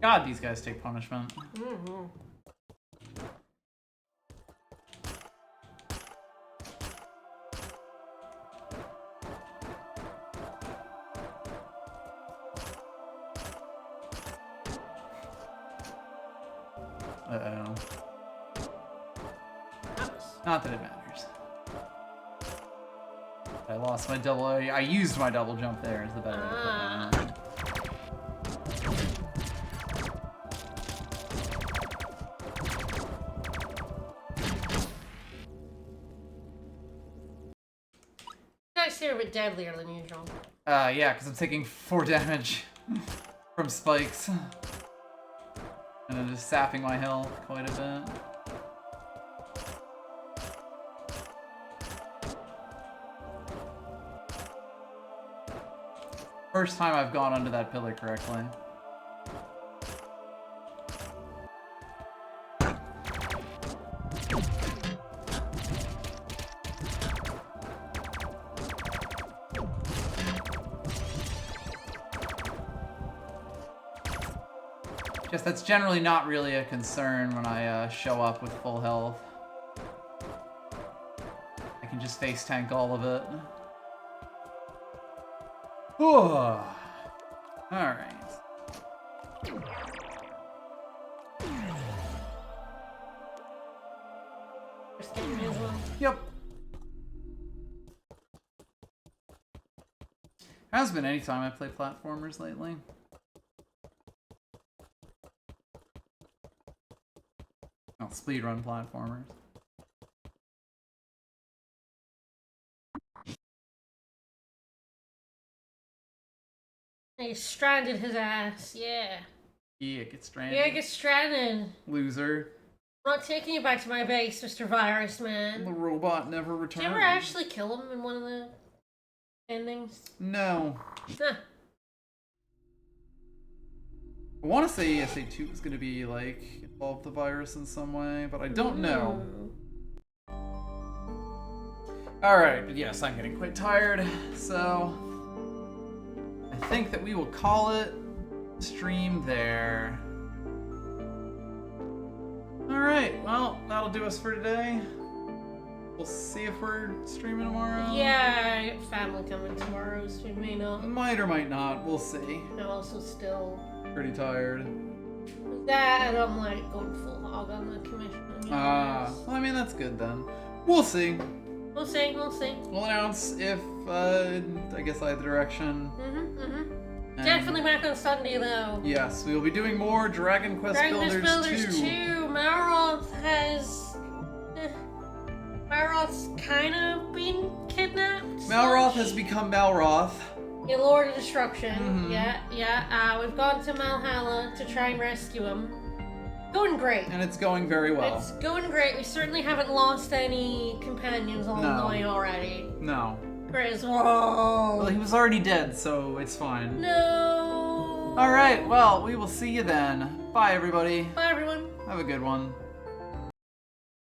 God, these guys take punishment. Mm-hmm. Uh-oh. Not that it matters. I lost my double... I used my double jump there is the better way to put that. You guys seem a bit deadlier than usual. Yeah, because I'm taking 4 damage from spikes. And I'm just sapping my health quite a bit. First time I've gone under that pillar correctly. Guess that's generally not really a concern when I show up with full health. I can just face tank all of it. Alright. Yep. Has been any time I play platformers lately. Oh, speedrun platformers. He stranded his ass, yeah. Yeah, get stranded. Yeah, get stranded. Loser. I'm not taking you back to my base, Mr. Virus Man. The robot never Did returned. you ever actually kill him in one of the endings? No. Huh. I want to say ESA 2 is going to be, like, involved with the virus in some way, but I don't know. Alright, but yes, I'm getting quite tired, so I think that we will call it stream there. Alright, well, that'll do us for today. We'll see if we're streaming tomorrow. Yeah, I got family coming tomorrow, so we may not. Might or might not, we'll see. I'm also still Pretty tired. that I'm like going full hog on the commission. Well, I mean, that's good then. We'll see. We'll see, we'll see. We'll announce if, I guess either direction. And Definitely back on Sunday though. yes, we will be doing more Dragon Quest Dragon Quest Builders Builders 2. Malroth has... Malroth's kind of been kidnapped. Malroth has become Malroth. Yeah, Lord of Destruction. Mhm. Yeah. We've gone to Malhalla to try and rescue him. Going great. And it's going very well. It's going great. We certainly haven't lost any companions along No. the way already. No. Chris, Well, whoa. he was already dead, so it's fine. No. Alright, well, we will see you then. Bye, everybody. Bye, everyone. Have a good one.